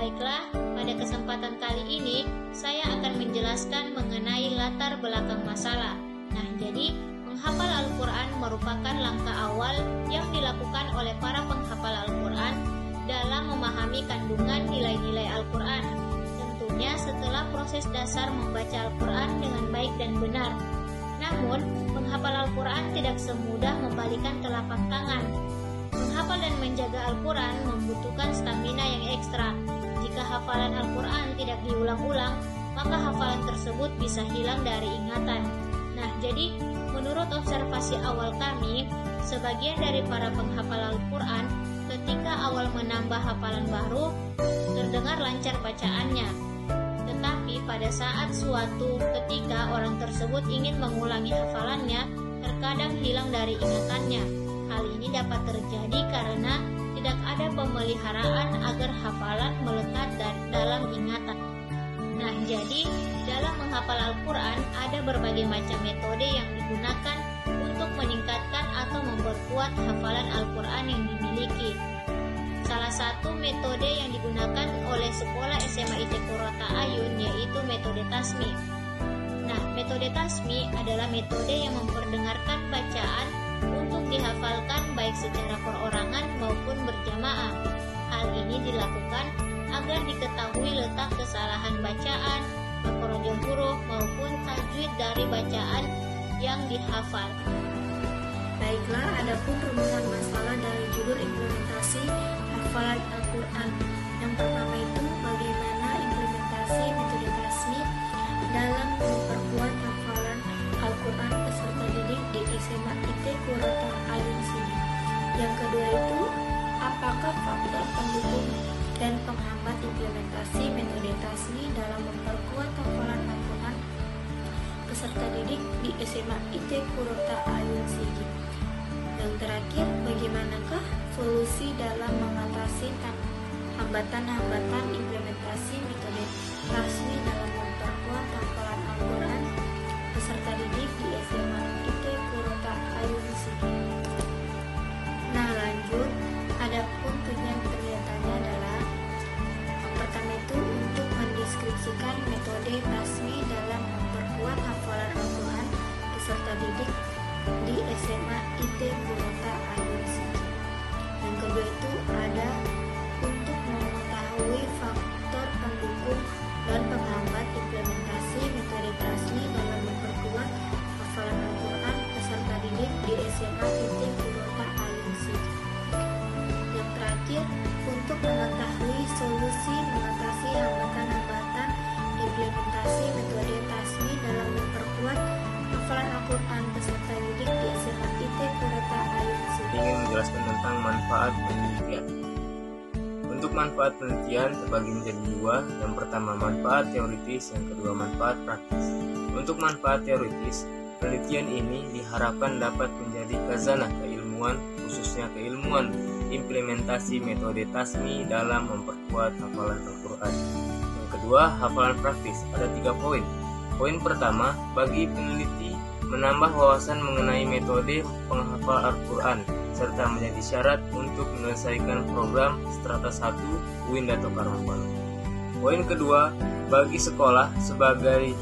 Baiklah, pada kesempatan kali ini saya akan menjelaskan mengenai latar belakang masalah. Nah, jadi menghafal Al-Quran merupakan langkah awal yang dilakukan oleh para penghafal Al-Quran dalam memahami kandungan nilai-nilai Al-Quran. Tentunya setelah proses dasar membaca Al-Quran dengan baik dan benar. Namun, menghafal Al-Quran tidak semudah membalikan telapak tangan. Menghafal dan menjaga Al-Quran membutuhkan stamina yang ekstra. Jika hafalan Al-Quran tidak diulang-ulang, maka hafalan tersebut bisa hilang dari ingatan. Nah, jadi menurut observasi awal kami, sebagian dari para penghafal Al-Quran ketika awal menambah hafalan baru, terdengar lancar bacaannya. Tetapi pada saat suatu ketika orang tersebut ingin mengulangi hafalannya, terkadang hilang dari ingatannya. Hal ini dapat terjadi karena tidak ada pemeliharaan agar hafalan melekat dalam ingatan. Nah, jadi dalam menghafal Al-Quran ada berbagai macam metode yang digunakan untuk meningkatkan atau memperkuat hafalan Al-Quran yang dimiliki. Salah satu metode yang digunakan oleh sekolah SMA IT Qurrata Ayun yaitu metode tasmi. Nah, metode tasmi adalah metode yang memperdengarkan bacaan untuk dihafalkan baik secara perorangan maupun berjamaah. Hal ini dilakukan agar diketahui letak kesalahan bacaan, makhraj huruf maupun tajwid dari bacaan yang dihafal. Baiklah, adapun rumusan masalah dari judul implementasi hafalan Al-Quran. Yang pertama itu bagaimana implementasi metode tasmi dalam memperkuat hafalan Al-Quran peserta didik di SMA IT Qurrata Ayun Sidi. Yang kedua itu apakah faktor pendukung dan penghambat implementasi metode tasmi dalam memperkuat hafalan Al-Quran peserta didik di SMA IT Qurrata Ayun Sidi. Yang terakhir, bagaimanakah solusi dalam mengatasi hambatan-hambatan implementasi metode tasmi dalam memperkuat hafalan Al-Quran peserta didik di SMA IT Qurrata Ayun Sidi. Nah, lanjut, adapun tujuan kegiatannya adalah yang pertama itu untuk mendeskripsikan metode tasmi dalam memperkuat hafalan Al-Quran peserta didik di SMA IT Qurrata Ayun Sidi. Yang kedua itu ada untuk mengetahui faktor pendukung dan penghambat implementasi metode tasmi dalam memperkuat hafalan Al-Quran peserta didik di SMA IT Qurrata Ayun Sidi. Yang terakhir, untuk mengetahui solusi mengatasi hambatan-hambatan implementasi metode tasmi dalam memperkuat hafalan Al-Quran peserta didik di SMA IT Qurrata Ayun Sidi. Ingin menjelaskan tentang manfaat penelitian. Untuk manfaat penelitian terbagi menjadi dua. Yang pertama manfaat teoritis, yang kedua manfaat praktis. Untuk manfaat teoritis, penelitian ini diharapkan dapat menjadi khazanah keilmuan, khususnya keilmuan implementasi metode tasmi dalam memperkuat hafalan Al-Quran. Yang kedua, hafalan praktis. Ada 3 poin. Poin pertama, bagi peneliti menambah wawasan mengenai metode penghafal Al-Quran serta menjadi syarat untuk menyelesaikan program Strata 1 UIN Dato Karmapalo. Poin kedua, bagi sekolah sebagai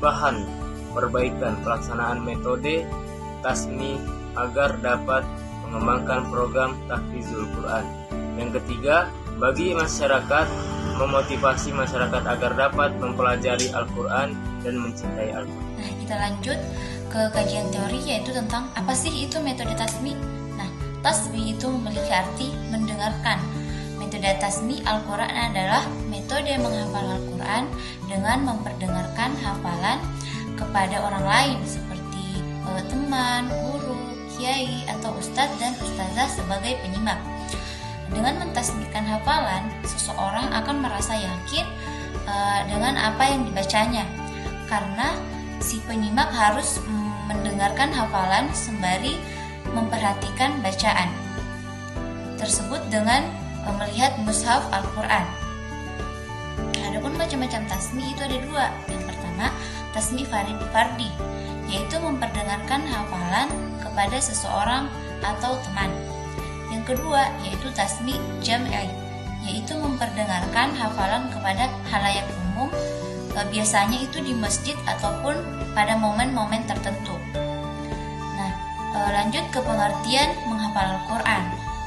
bahan perbaikan pelaksanaan metode tasmi agar dapat mengembangkan program tahfizul Quran. Yang ketiga, bagi masyarakat memotivasi masyarakat agar dapat mempelajari Al-Quran dan mencintai Al-Quran. Nah, kita lanjut ke kajian teori, yaitu tentang apa sih itu metode tasmi. Nah, tasmi itu memiliki arti mendengarkan. Metode tasmi Al-Quran adalah metode menghafal Al-Quran dengan memperdengarkan hafalan kepada orang lain seperti teman, guru, kiai, atau ustadz dan ustazah sebagai penyimak. Dengan mentasmikan hafalan, seseorang akan merasa yakin dengan apa yang dibacanya, karena si penyimak harus mendengarkan hafalan sembari memperhatikan bacaan tersebut dengan melihat mushaf Al-Quran. Adapun macam-macam tasmi itu ada 2. Yang pertama, tasmi fardi, yaitu memperdengarkan hafalan kepada seseorang atau teman. Yang kedua yaitu tasmi jam'i, yaitu memperdengarkan hafalan kepada khalayak umum, biasanya itu di masjid ataupun pada momen-momen tertentu. Nah, lanjut ke pengertian menghafal Al-Quran.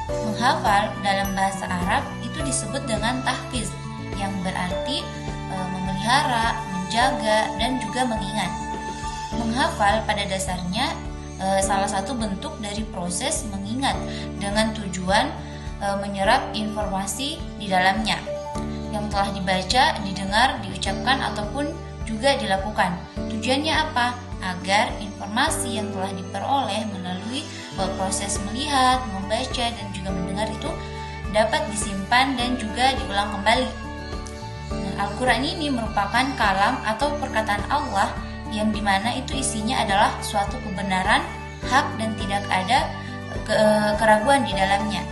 Menghafal dalam bahasa Arab itu disebut dengan tahfiz, yang berarti memelihara, menjaga, dan juga mengingat. Menghafal pada dasarnya salah satu bentuk dari proses mengingat dengan tujuan menyerap informasi di dalamnya yang telah dibaca, didengar, diucapkan, ataupun juga dilakukan. Tujuannya apa? Agar informasi yang telah diperoleh melalui proses melihat, membaca, dan juga mendengar itu dapat disimpan dan juga diulang kembali. Nah, Al-Quran ini merupakan kalam atau perkataan Allah yang dimana itu isinya adalah suatu kebenaran, hak, dan tidak ada keraguan di dalamnya.